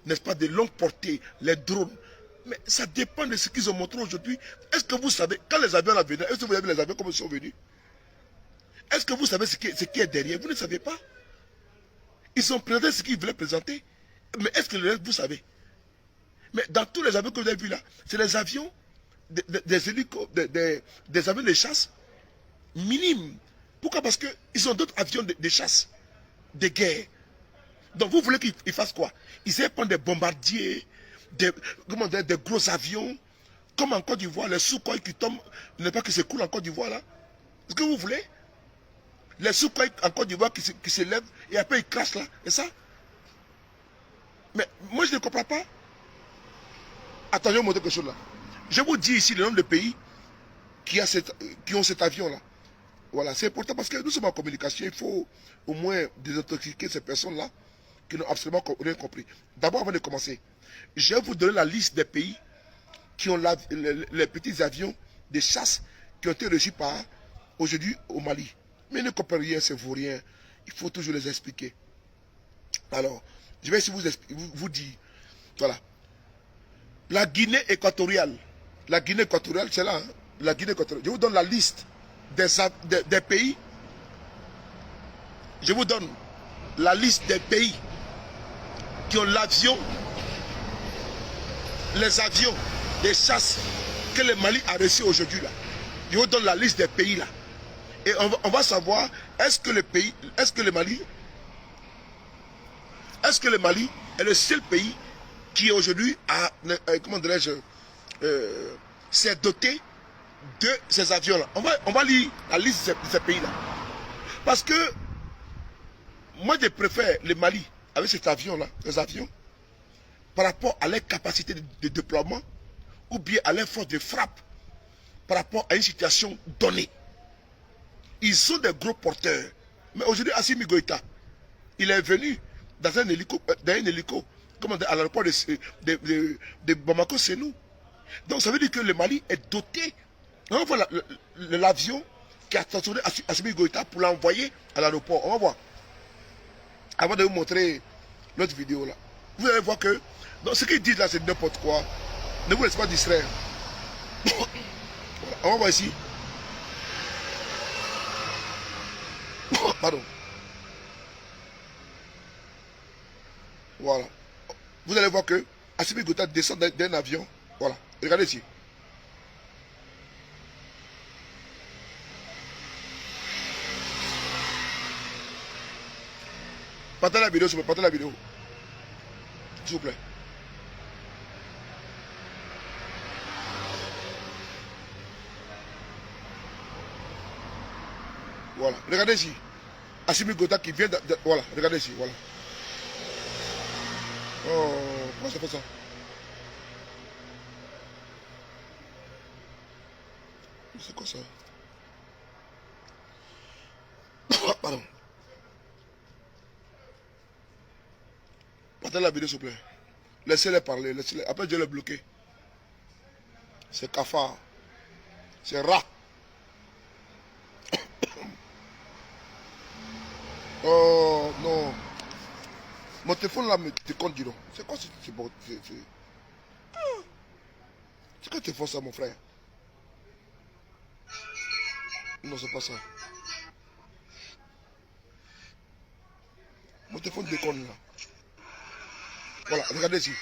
n'est-ce pas, de longue portée, les drones. Mais ça dépend de ce qu'ils ont montré aujourd'hui. Est-ce que vous savez, quand les avions venaient, est-ce que vous avez vu les avions comme ils sont venus? Est-ce que vous savez ce qui est derrière? Vous ne savez pas. Ils ont présenté ce qu'ils voulaient présenter. Mais est-ce que le reste, vous savez? Mais dans tous les avions que vous avez vus là, c'est les avions, des avions de chasse minimes. Pourquoi? Parce qu'ils ont d'autres avions de chasse, de guerre. Donc vous voulez qu'ils fassent quoi? Ils aient prendre des bombardiers, des gros avions, comme en Côte d'Ivoire, les Sukhoi qui tombent, n'est pas qui se coulent en Côte d'Ivoire là. Est-ce que vous voulez? Les Sukhoi en Côte d'Ivoire qui se lèvent et après ils crachent là, et ça? Mais moi je ne comprends pas. Attends, je vais vous montrer quelque chose là. Je vous dis ici le nombre de pays qui ont cet avion là. Voilà, c'est important parce que nous sommes en communication, il faut au moins désintoxiquer ces personnes-là qui n'ont absolument rien compris. D'abord, avant de commencer, je vais vous donner la liste des pays qui ont les petits avions de chasse qui ont été reçus par aujourd'hui au Mali. Mais ne comprenez rien, c'est vaurien. Il faut toujours les expliquer. Alors, je vais ici vous dire, voilà. La Guinée équatoriale. La Guinée équatoriale, c'est là. Hein? La Guinée équatoriale. Je vous donne la liste des pays. Je vous donne la liste des pays qui ont l'avion, les avions de chasse que le Mali a reçu aujourd'hui là. Je vous donne la liste des pays là. Et on va savoir est-ce que le Mali est le seul pays qui aujourd'hui a, comment dirais-je, s'est doté de ces avions-là. On va lire la liste de ces pays-là. Parce que moi, je préfère le Mali avec cet avion-là, ces avions, par rapport à leur capacité de déploiement ou bien à leur force de frappe par rapport à une situation donnée. Ils sont des gros porteurs. Mais aujourd'hui, Assimi Goïta, il est venu dans un hélico, à l'aéroport de Bamako, c'est nous. Donc ça veut dire que le Mali est doté. On va voir l'avion qui a stationné Assimi Goïta pour l'envoyer à l'aéroport. On va voir. Avant de vous montrer l'autre vidéo là. Vous allez voir que donc, ce qu'ils disent là c'est n'importe quoi. Ne vous laissez pas distraire. Voilà. On va voir ici. Pardon. Voilà. Vous allez voir que Assimi Goïta descend d'un avion. Voilà. Regardez ici. Partez la vidéo, s'il vous plaît. Partez la vidéo. S'il vous plaît. Voilà. Regardez ici. Assimi Goïta qui vient de... Voilà. Regardez ici. Voilà. Oh, pourquoi ça fait ça? C'est quoi ça? Pardon. Partez la vidéo, s'il vous plaît. Laissez-les parler. Après, je vais les bloquer. C'est cafard. C'est rat. Oh non. Mon téléphone là me déconne, dis donc. C'est quoi c'est bon? C'est quoi tes fais ça, mon frère? Non, c'est pas ça. Mon téléphone déconne là. Voilà, regardez ici.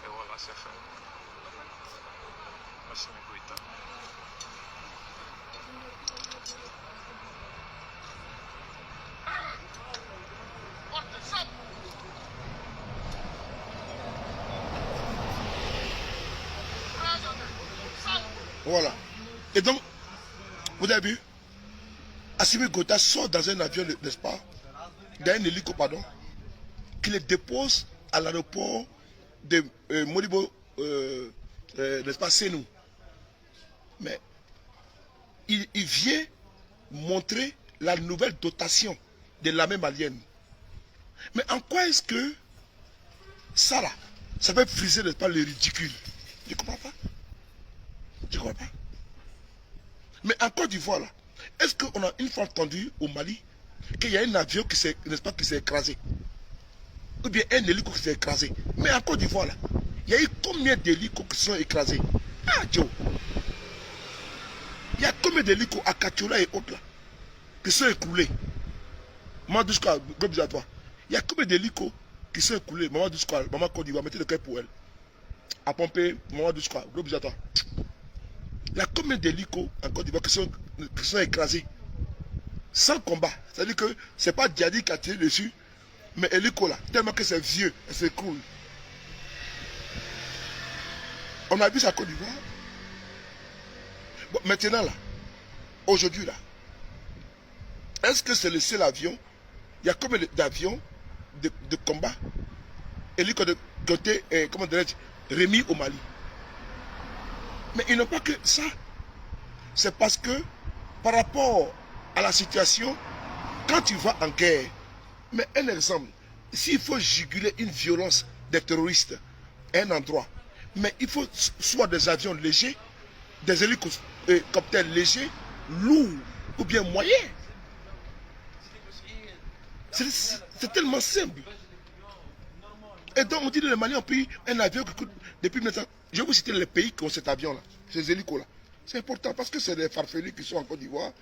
E voilà, c'est fait. Assimi Goïta. Voilà. Et donc, vous avez vu, Assimi Gota sort dans un avion, n'est-ce pas, dans un hélico, pardon, qui le dépose à l'aéroport de Modibo, n'est-ce pas, Senou. Mais il vient montrer la nouvelle dotation de l'armée malienne. Mais en quoi est-ce que ça là, ça va friser, n'est-ce pas, le ridicule? Je ne comprends pas. Je ne comprends pas. Mais en Côte d'Ivoire là, est-ce qu'on a une fois entendu au Mali qu'il y a un avion qui s'est, n'est-ce pas, qui s'est écrasé? Ou bien un hélico qui s'est écrasé? Mais en Côte d'Ivoire là, il y a eu combien d'hélicos qui sont écrasés? Ah Joe! Il y a combien d'hélicos à Katiola et autres là qui sont écoulés? Maman Douska, gros bisous à toi. Il y a combien d'hélicos qui sont écoulés? Maman Douska, maman Côte d'Ivoire, mettez le cœur pour elle. À pomper, maman Douska, gros bisous à toi. Il y a combien d'hélicos en Côte d'Ivoire qui sont écrasés sans combat? C'est-à-dire que ce n'est pas Diadi qui a tiré dessus, mais hélico là, tellement que c'est vieux, et c'est cool. On a vu ça à Côte d'Ivoire. Bon, maintenant là, aujourd'hui là, est-ce que c'est le seul avion? Il y a combien d'avions de combat hélico de côté, comment dirais-je, remis au Mali? Mais ils n'ont pas que ça. C'est parce que par rapport à la situation, quand tu vas en guerre, mais un exemple, s'il faut juguler une violence des terroristes à un endroit, mais il faut soit des avions légers, des hélicoptères légers, lourds ou bien moyens. C'est tellement simple. Et donc on dit que les Maliens ont pris un avion qui coûte depuis 1900. Je vais vous citer les pays qui ont cet avion-là, ces hélicos-là. C'est important parce que c'est des farfelus qui sont en Côte d'Ivoire,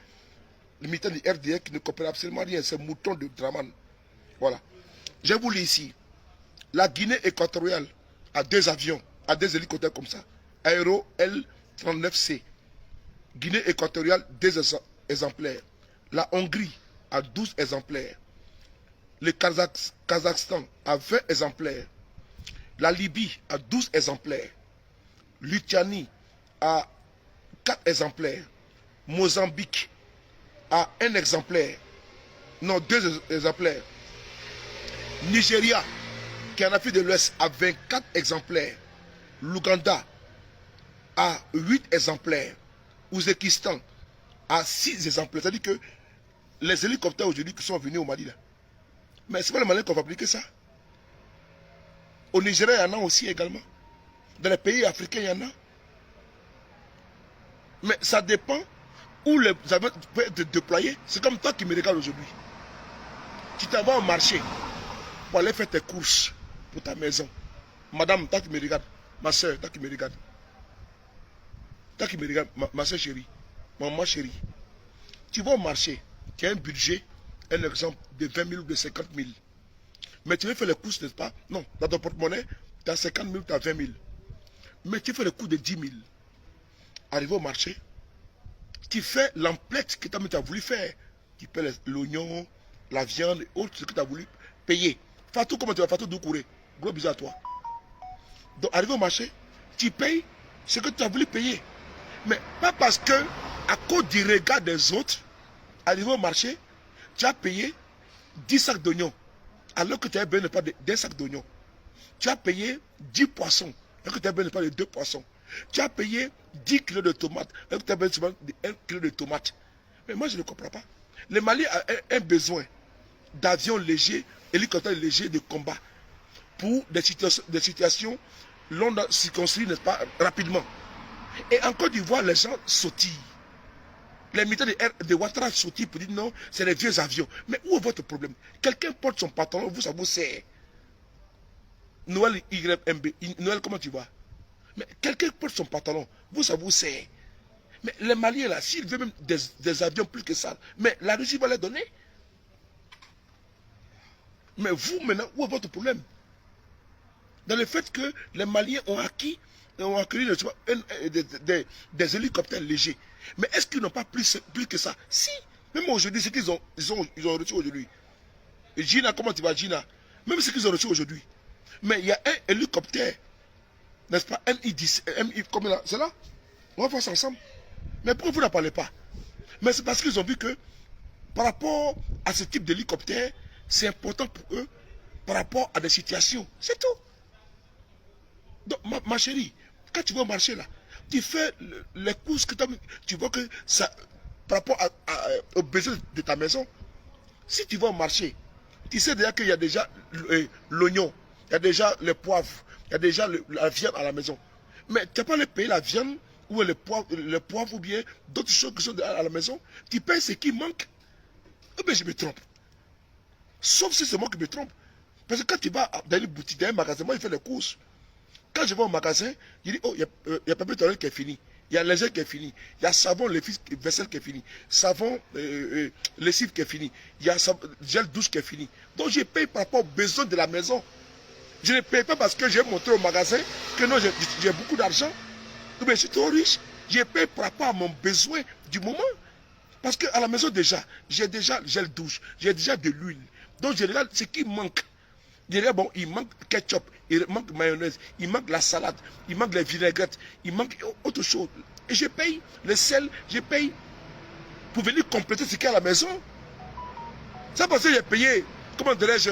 les militants du RDR qui ne coopèrent absolument rien, c'est mouton de Draman. Voilà. Je vous lis ici. La Guinée équatoriale a 2 avions, a 2 hélicoptères comme ça. Aéro L-39C. Guinée équatoriale, 2 exemplaires. La Hongrie a 12 exemplaires. Le Kazakhstan a 20 exemplaires. La Libye a 12 exemplaires. Lituanie a 4 exemplaires. Mozambique a 1 exemplaire. Non, 2 exemplaires. Nigeria, qui est en Afrique de l'Ouest, a 24 exemplaires. L'Ouganda a 8 exemplaires. Ouzbékistan a 6 exemplaires. C'est-à-dire que les hélicoptères aujourd'hui qui sont venus au Mali, là, mais ce n'est pas le Mali qu'on va appliquer ça. Au Nigeria, il y en a aussi également. Dans les pays africains, il y en a. Mais ça dépend où les avions peuvent être déployés. C'est comme toi qui me regardes aujourd'hui. Tu t'en vas au marché pour aller faire tes courses pour ta maison. Madame, toi qui me regardes, ma soeur, toi qui me regardes. Toi qui me regardes, ma soeur chérie, maman chérie. Tu vas au marché, tu as un budget, un exemple, de 20 000 ou de 50 000. Mais tu veux faire les courses, n'est-ce pas? Non, dans ton porte-monnaie, tu as 50 000, tu as 20 000. Mais tu fais le coût de 10 000. Arrivé au marché, tu fais l'emplette que tu as voulu faire. Tu paies l'oignon, la viande et autres, ce que tu as voulu payer. Fatou, comment tu vas? Fatou Doukouré. Gros bisous à toi. Donc, arrivé au marché, tu payes ce que tu as voulu payer. Mais pas parce que, à cause du regard des autres, arrivé au marché, tu as payé 10 sacs d'oignons, alors que tu as besoin d'un sac d'oignons. Tu as payé 10 poissons, alors que tu as besoin de 2 poissons. Tu as payé 10 kilos de tomates, alors que tu as besoin de 1 kilo de tomates. Mais moi, je ne comprends pas. Le Mali a un besoin d'avions légers, hélicoptères légers de combat pour des situations longues, circonscrites, n'est-ce pas, rapidement. Et en Côte d'Ivoire, les gens sautillent. Les militaires de Ouattara sautillent pour dire non, c'est les vieux avions. Mais où est votre problème? Quelqu'un porte son pantalon, vous, ça vous sert. Noël YMB, Noël, comment tu vas? Mais quelqu'un porte son pantalon, vous, ça vous sert. Mais les Maliens, là, s'ils veulent même des avions plus que ça, mais la Russie va les donner. Mais vous, maintenant, où est votre problème? Dans le fait que les Maliens ont acquis des hélicoptères légers. Mais est-ce qu'ils n'ont pas plus que ça? Si. Même aujourd'hui, ce qu'ils ont reçu aujourd'hui. Gina, comment tu vas, Gina? Même ce qu'ils ont reçu aujourd'hui. Mais il y a un hélicoptère, n'est-ce pas? MI10, MI, comme là, c'est là? On va voir ça ensemble. Mais pourquoi vous n'en parlez pas? Mais c'est parce qu'ils ont vu que par rapport à ce type d'hélicoptère, c'est important pour eux par rapport à des situations. C'est tout. Donc, ma chérie, quand tu vas au marché là, tu fais les courses que tu vois que ça, par rapport aux besoins de ta maison, si tu vas au marché, tu sais déjà qu'il y a déjà l'oignon, il y a déjà le poivre, il y a déjà la viande à la maison. Mais tu n'as pas à payer la viande ou le poivre ou bien d'autres choses qui sont à la maison. Tu payes ce qui manque. Eh bien, je me trompe. Sauf si c'est moi qui me trompe. Parce que quand tu vas dans une boutique, dans un magasin, moi je fais les courses. Quand je vais au magasin, je dis, oh, il y a papier toilette qui est fini. Il y a lingette qui est fini. Il y a savon, vaisselle qui est fini. Savon, lessive qui est fini. Il y a gel douche qui est fini. Donc je paye par rapport aux besoins de la maison. Je ne paye pas parce que j'ai montré au magasin que non, j'ai beaucoup d'argent. Mais je suis trop riche. Je paye par rapport à mon besoin du moment. Parce qu'à la maison déjà, j'ai déjà gel douche, j'ai déjà de l'huile. Donc j'ai déjà ce qui manque. Bon, il manque ketchup, il manque mayonnaise, il manque la salade, il manque les vinaigrettes, il manque autre chose. Et je paye le sel, je paye pour venir compléter ce qu'il y a à la maison. Ça parce que j'ai payé, comment dirais-je,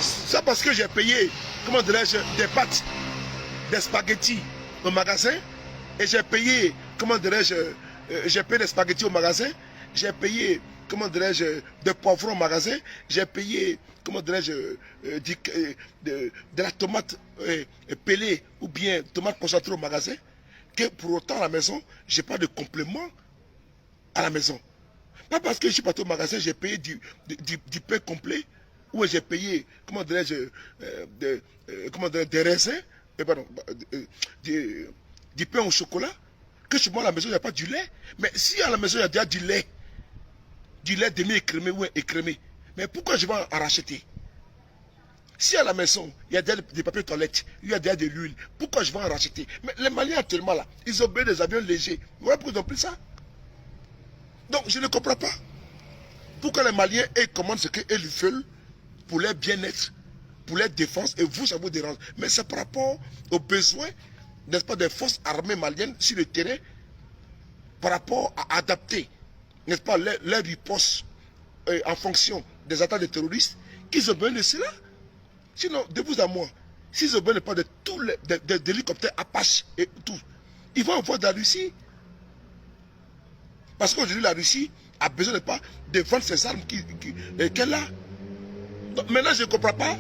ça parce que j'ai payé, comment dirais-je, des pâtes, des spaghettis au magasin, et j'ai payé, comment dirais-je, j'ai payé des spaghettis au magasin, j'ai payé, comment dirais-je, des poivrons au magasin, j'ai payé, comment dirais-je, de la tomate pelée ou bien tomate concentrée au magasin, que pour autant à la maison, je n'ai pas de complément à la maison. Pas parce que je suis parti au magasin, j'ai payé du pain complet, ou j'ai payé, comment dirais-je, des raisins, pardon, du pain au chocolat, que chez moi à la maison, il n'y a pas du lait. Mais si à la maison, il y a déjà du lait demi-écrémé ou écrémé, mais pourquoi je vais en racheter? Si à la maison, il y a déjà des papiers toilettes, il y a déjà de l'huile, pourquoi je vais en racheter? Mais les Maliens actuellement là, ils ont payé des avions légers. Voilà pourquoi ils ont pris ça. Donc je ne comprends pas. Pourquoi les Maliens, ils commandent ce qu'ils veulent pour leur bien-être, pour leur défense, et vous, ça vous dérange. Mais c'est par rapport aux besoins, n'est-ce pas, des forces armées maliennes sur le terrain, par rapport à adapter, n'est-ce pas, leur riposte en fonction des attaques des terroristes, qu'ils ont besoin de cela. Sinon, de vous à moi, s'ils ont besoin pas de tous les hélicoptères Apache et tout, ils vont envoyer de la Russie. Parce qu'aujourd'hui, la Russie a besoin de vendre ses armes qu'elle a. Donc, maintenant, je ne comprends pas.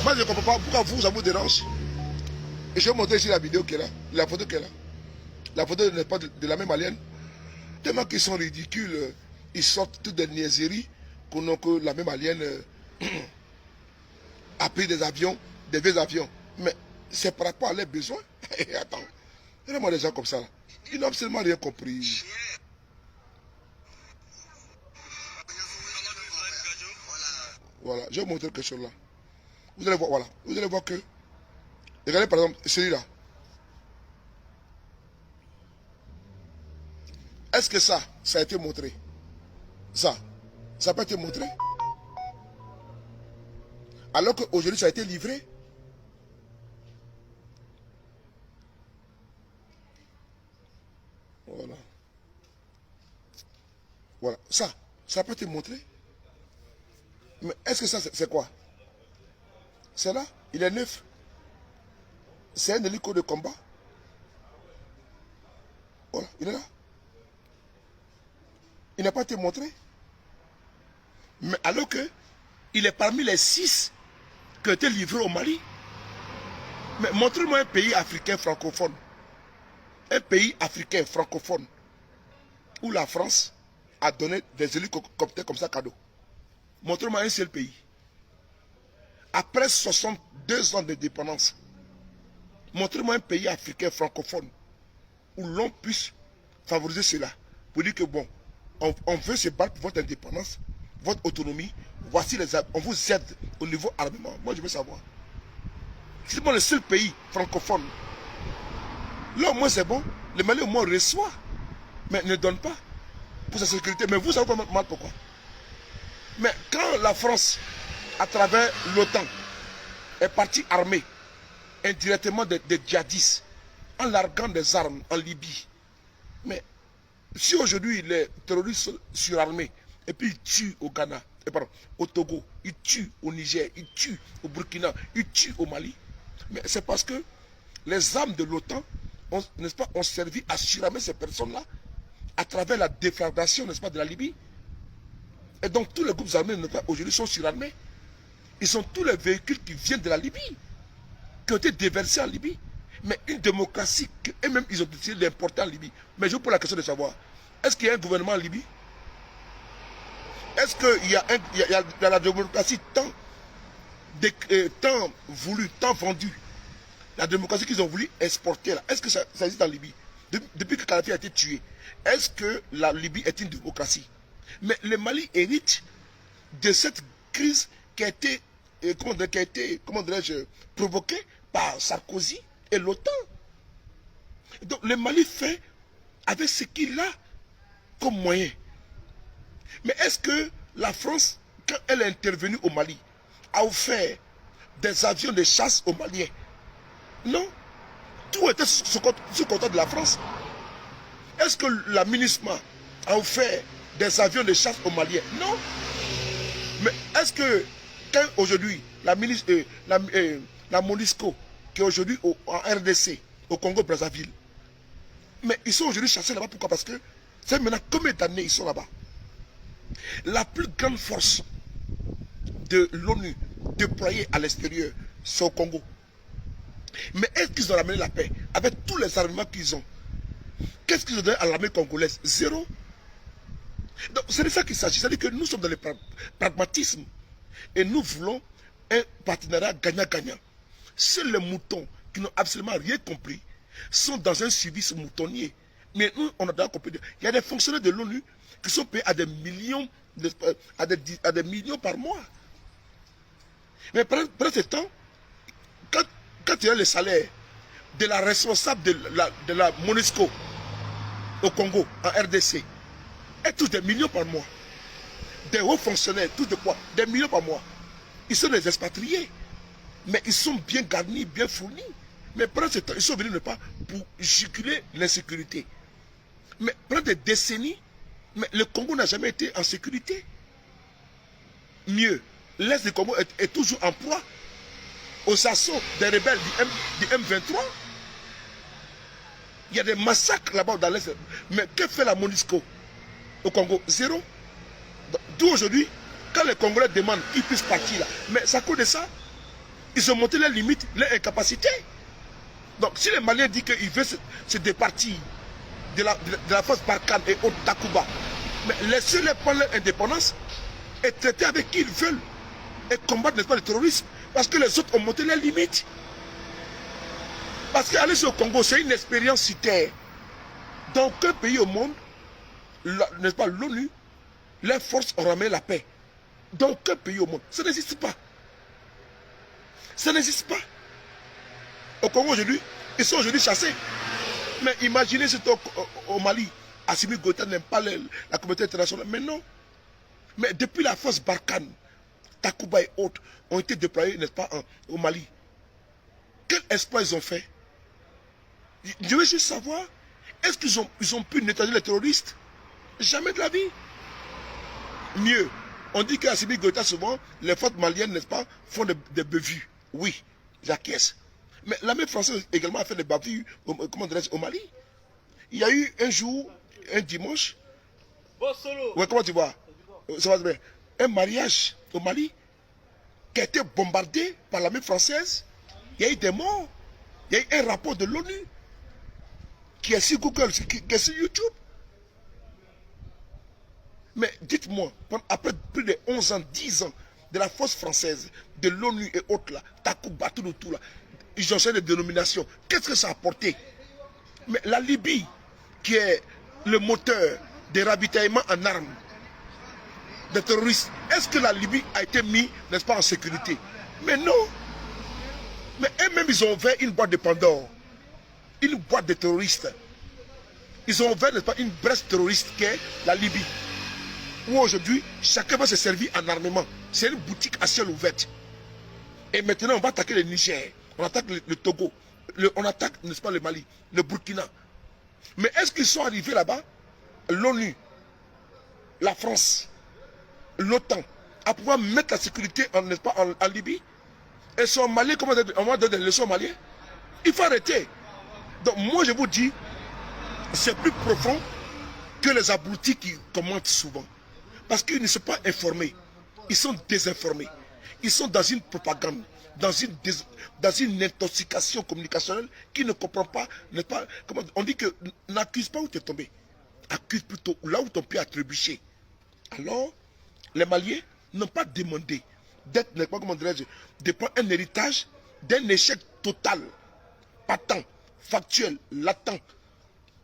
Moi, je ne comprends pas pourquoi vous, ça vous dérange. Et je vais vous montrer ici la vidéo qui est là, la photo qui est là. La photo n'est pas de la même malienne. Tellement qu'ils sont ridicules, ils sortent toutes des niaiseries que la même alien a pris des avions, des vieux avions. Mais c'est par rapport à leurs besoins. Attends, regardez-moi des gens comme ça là. Ils n'ont absolument rien compris. Voilà, je vais vous montrer quelque chose là. Vous allez voir, voilà. Vous allez voir que, regardez par exemple celui-là. Est-ce que ça a été montré? Ça n'a pas été montré? Alors qu'aujourd'hui, ça a été livré? Voilà. Voilà. Ça n'a pas été montré? Mais est-ce que ça, c'est quoi? C'est là? Il est neuf. C'est un hélico de combat. Voilà, il est là. Il n'a pas été montré. Mais alors qu'il est parmi les 6 qui ont été livrés au Mali. Mais montrez-moi un pays africain francophone. Un pays africain francophone où la France a donné des hélicoptères comme ça cadeau. Montrez-moi un seul pays. Après 62 ans de dépendance, montrez-moi un pays africain francophone où l'on puisse favoriser cela. Pour dire que bon, on veut se battre pour votre indépendance, votre autonomie. Voici on vous aide au niveau armement. Moi, je veux savoir. C'est bon le seul pays francophone. Là, au moins, c'est bon. Le Mali, au moins, reçoit, mais ne donne pas. pour sa sécurité. Mais vous savez comment pourquoi? Mais quand la France, à travers l'OTAN, est partie armée indirectement des djihadistes, en larguant des armes en Libye, mais si aujourd'hui les terroristes sont surarmés, et puis ils tuent au Ghana, au Togo, ils tuent au Niger, ils tuent au Burkina, ils tuent au Mali, mais c'est parce que les armes de l'OTAN, n'est-ce pas, ont servi à surarmer ces personnes-là à travers la déflagration, n'est-ce pas, de la Libye. Et donc tous les groupes armés aujourd'hui sont surarmés. Ils sont tous les véhicules qui viennent de la Libye, qui ont été déversés en Libye. Mais une démocratie, et même ils ont décidé d'importer en Libye. Mais je vous pose la question de savoir, est-ce qu'il y a un gouvernement en Libye? Est-ce qu'il y a la démocratie tant voulue, tant vendue, la démocratie qu'ils ont voulu exporter là, est-ce que ça existe en Libye? Depuis que Kadhafi a été tué, est-ce que la Libye est une démocratie? Mais le Mali hérite de cette crise qui a été, comment dirais-je, provoquée par Sarkozy et l'OTAN. Donc le Mali fait avec ce qu'il a comme moyen. Mais est-ce que la France, quand elle est intervenue au Mali, a offert des avions de chasse aux Maliens? Non. Tout était sous contrôle de la France. Est-ce que la MINUSMA a offert des avions de chasse aux Maliens? Non. Mais est-ce que quand aujourd'hui la MONUSCO qui est aujourd'hui en RDC, au Congo-Brazzaville, mais ils sont aujourd'hui chassés là-bas, pourquoi? Parce que c'est maintenant combien d'années ils sont là-bas? La plus grande force de l'ONU déployée à l'extérieur, c'est au Congo. Mais est-ce qu'ils ont ramené la paix avec tous les armements qu'ils ont? Qu'est-ce qu'ils ont donné à l'armée congolaise? Zéro. Donc c'est de ça qu'il s'agit. C'est-à-dire que nous sommes dans le pragmatisme et nous voulons un partenariat gagnant-gagnant. Seuls les moutons qui n'ont absolument rien compris sont dans un service moutonnier. Mais nous, on a déjà compris. Il y a des fonctionnaires de l'ONU qui sont payés à des millions, à des millions par mois. Mais pendant ce temps, quand il y a le salaire de la responsable de la MONUSCO au Congo, en RDC, elle touche des millions par mois. Des hauts fonctionnaires touchent de quoi? Des millions par mois. Ils sont des expatriés. Mais ils sont bien garnis, bien fournis. Mais pendant ce temps, ils sont venus ne pas pour juguler l'insécurité. Mais pendant des décennies, mais le Congo n'a jamais été en sécurité. Mieux, l'Est du Congo est toujours en proie aux assauts des rebelles du M23. Il y a des massacres là-bas dans l'Est. Mais que fait la MONUSCO au Congo? Zéro. D'où aujourd'hui, quand les Congolais demandent qu'ils puissent partir là, mais c'est à cause de ça, ils ont monté les limites, les incapacités. Donc si les Maliens disent qu'ils veulent se départir de la force Barkhane et autres Takuba, mais laissez-les prendre leur indépendance et traiter avec qui ils veulent et combattre, n'est-ce pas, le terrorisme, parce que les autres ont monté les limites. Parce qu'aller au Congo, c'est une expérience sur terre. Dans aucun pays au monde, n'est-ce pas, l'ONU, les forces ont ramené la paix. Dans aucun pays au monde, ça n'existe pas. Ça n'existe pas. Au Congo aujourd'hui, ils sont aujourd'hui chassés. Mais imaginez c'est au Mali. Assimi Goïta n'aime pas la communauté internationale. Mais non. Mais depuis la force Barkhane, Takuba et autres ont été déployés, n'est-ce pas, au Mali. Quel exploit ils ont fait? Je veux juste savoir, est-ce qu'ils ont pu nettoyer les terroristes? Jamais de la vie. Mieux, on dit qu'à Assimi Goïta, souvent, les forces maliennes, n'est-ce pas, font des bévues. Oui, j'acquiesce. Mais l'armée française également a fait des bévues, comment dirais-je, au Mali. Il y a eu un jour, un dimanche, ouais, comment tu vois, ça va bien, un mariage au Mali qui a été bombardé par l'armée française. Il y a eu des morts. Il y a eu un rapport de l'ONU qui est sur Google, qui est sur YouTube. Mais dites-moi, après plus de 11 ans, 10 ans de la force française, de l'ONU et autres là, Takuba, tout là, ils ont changé de dénomination. Qu'est-ce que ça a apporté? Mais la Libye, qui est le moteur des ravitaillements en armes des terroristes, est-ce que la Libye a été mise, n'est-ce pas, en sécurité? Mais non. Mais eux-mêmes, ils ont ouvert une boîte de Pandore, une boîte de terroristes. Ils ont ouvert, n'est-ce pas, une Brest terroriste qui est la Libye. Où aujourd'hui, chacun va se servir en armement. C'est une boutique à ciel ouvert. Et maintenant, on va attaquer le Niger. On attaque le Togo. On attaque, n'est-ce pas, le Mali, le Burkina. Mais est-ce qu'ils sont arrivés là-bas? L'ONU, la France, l'OTAN, à pouvoir mettre la sécurité n'est-ce pas, en Libye? Et sont Maliens, comment on va donner des leçons aux Maliens? Il faut arrêter. Donc moi je vous dis, c'est plus profond que les abrutis qui commentent souvent. Parce qu'ils ne sont pas informés. Ils sont désinformés. Ils sont dans une propagande, dans une intoxication communicationnelle qui ne comprend pas, n'est-ce pas, comment, on dit que n'accuse pas où tu es tombé. Accuse plutôt là où ton pied a trébuché. Alors, les Maliens n'ont pas demandé d'être, n'est-ce pas, comment dirais-je, de prendre un héritage d'un échec total, patent, factuel, latent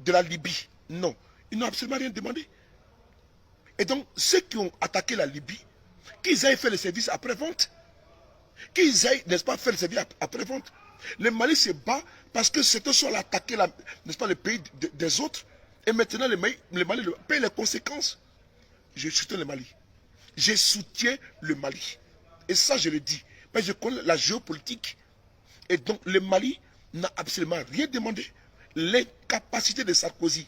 de la Libye. Non, ils n'ont absolument rien demandé. Et donc, ceux qui ont attaqué la Libye, qu'ils aillent faire le service après-vente. Qu'ils aillent, n'est-ce pas, faire le service après-vente. Le Mali se bat parce que c'est eux qui ont attaqué, n'est-ce pas, le pays des autres. Et maintenant, le Mali paye les conséquences. Je soutiens le Mali. Je soutiens le Mali. Et ça, je le dis. Mais je connais la géopolitique. Et donc, le Mali n'a absolument rien demandé. L'incapacité de Sarkozy,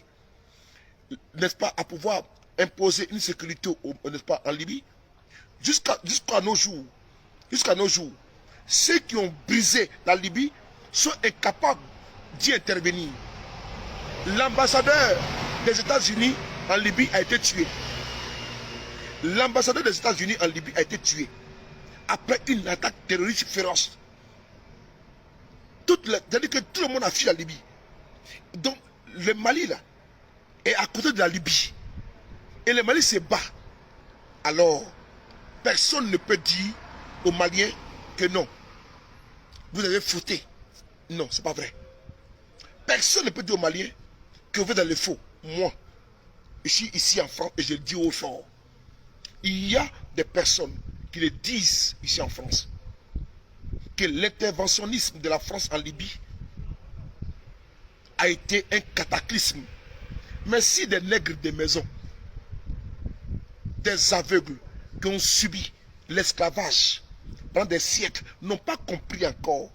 n'est-ce pas, à pouvoir imposer une sécurité, n'est-ce pas, en Libye, jusqu'à nos jours, ceux qui ont brisé la Libye sont incapables d'y intervenir. L'ambassadeur des États-Unis en Libye a été tué. L'ambassadeur des États-Unis en Libye a été tué après une attaque terroriste féroce. C'est-à-dire que tout le monde a fui la Libye. Donc le Mali là est à côté de la Libye. Et le Mali se bat. Alors, personne ne peut dire aux Maliens que non, vous avez fauté. Non, c'est pas vrai. Personne ne peut dire aux Maliens que vous êtes dans le faux. Moi, je suis ici en France et je le dis au fort. Il y a des personnes qui le disent ici en France que l'interventionnisme de la France en Libye a été un cataclysme. Mais si des nègres de maison, des aveugles qui ont subi l'esclavage pendant des siècles n'ont pas compris encore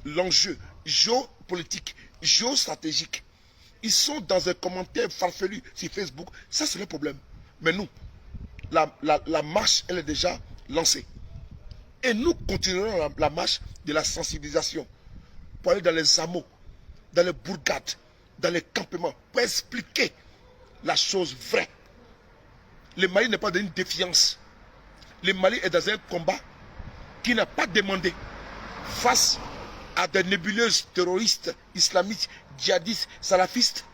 l'enjeu géopolitique, géostratégique, ils sont dans un commentaire farfelu sur Facebook, ça c'est le problème. Mais nous, la marche, elle est déjà lancée. Et nous continuerons la marche de la sensibilisation pour aller dans les hameaux, dans les bourgades, dans les campements, pour expliquer la chose vraie. Le Mali n'est pas dans une défiance. Le Mali est dans un combat qui n'a pas demandé face à des nébuleuses terroristes, islamistes, djihadistes, salafistes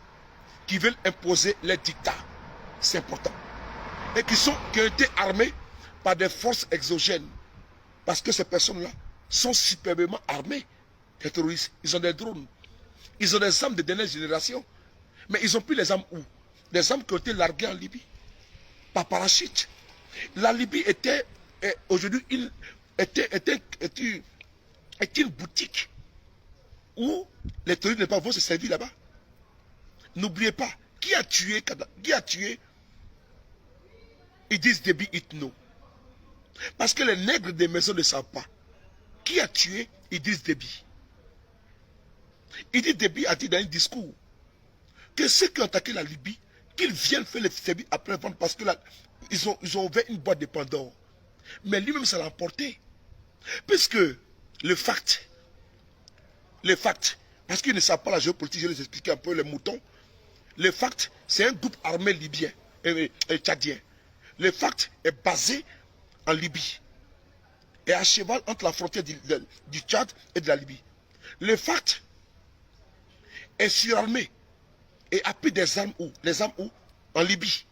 qui veulent imposer les dictats. C'est important. Et qui ont été armés par des forces exogènes. Parce que ces personnes-là sont superbement armées. Les terroristes, ils ont des drones. Ils ont des armes de dernière génération. Mais ils ont pris les armes où? Des armes qui ont été larguées en Libye. Par parachute. La Libye était aujourd'hui une boutique où les terroristes vont se servir là-bas. N'oubliez pas, qui a tué Idriss Déby Itno? Parce que les nègres des maisons ne savent pas. Qui a tué Idriss Déby? Idriss Déby a dit dans un discours que ceux qui ont attaqué la Libye, qu'ils viennent faire les services après-vente parce que ils ont ouvert une boîte de Pandore. Mais lui-même, ça l'a emporté. Puisque le fact, parce qu'ils ne savent pas la géopolitique, je vais les expliquer un peu les moutons. Le fact, c'est un groupe armé libyen et tchadien. Le fact est basé en Libye et à cheval entre la frontière du Tchad et de la Libye. Le fact est surarmé et a pris des armes où? Les armes où? En Libye.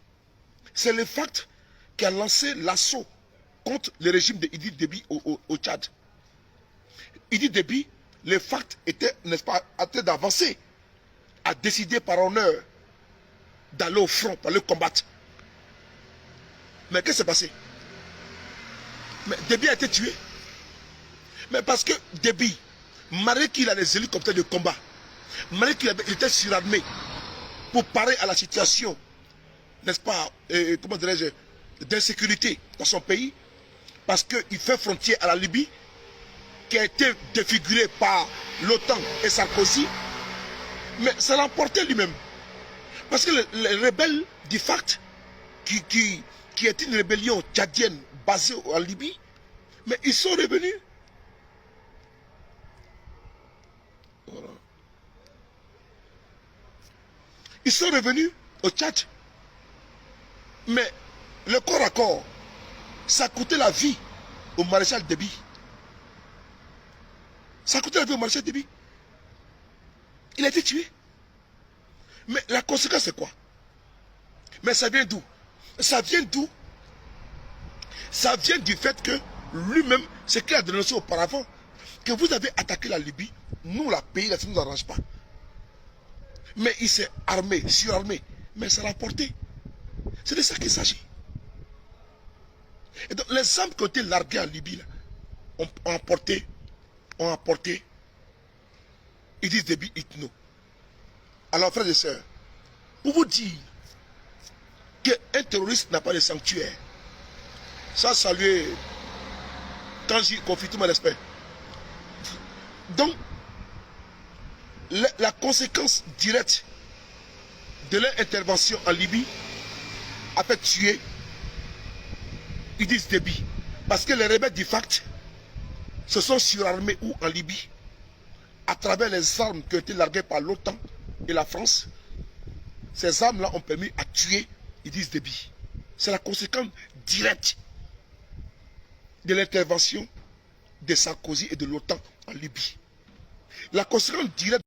C'est le fact qui a lancé l'assaut contre le régime de Idriss Déby au Tchad. Idriss Déby, le fact était, n'est-ce pas, en train d'avancer, a décidé par honneur d'aller au front, pour le combattre. Mais qu'est-ce qui s'est passé? Mais Déby a été tué. Mais parce que Déby, malgré qu'il a les hélicoptères de combat, malgré qu'il était surarmé, pour parer à la situation, n'est-ce pas, comment dirais-je, d'insécurité dans son pays, parce qu'il fait frontière à la Libye, qui a été défigurée par l'OTAN et Sarkozy, mais ça l'a emporté lui-même. Parce que les rebelles du FACT, qui est une rébellion tchadienne basée en Libye, mais ils sont revenus. Voilà. Ils sont revenus au Tchad. Mais le corps à corps, ça a coûté la vie au maréchal Déby. Ça a coûté la vie au maréchal Déby. Il a été tué. Mais la conséquence c'est quoi? Mais ça vient d'où? Ça vient d'où? Ça vient du fait que lui-même, ce qu'il a dénoncé auparavant, que vous avez attaqué la Libye, nous, la pays, là, ça ne nous arrange pas. Mais il s'est armé, surarmé, mais ça l'a porté. C'est de ça qu'il s'agit. Et donc, les armes qui ont été larguées en Libye, là, ont apporté, ils disent Déby Itno. Alors, frères et sœurs, pour vous dire qu'un terroriste n'a pas de sanctuaire, ça saluer quand j'y confie tout mon respect. Donc, la conséquence directe de leur intervention en Libye a fait tuer Idriss Déby. Parce que les rebelles du FACT se sont surarmés où en Libye, à travers les armes qui ont été larguées par l'OTAN et la France. Ces armes-là ont permis à tuer Idriss Déby. C'est la conséquence directe de l'intervention de Sarkozy et de l'OTAN en Libye. La conséquence directe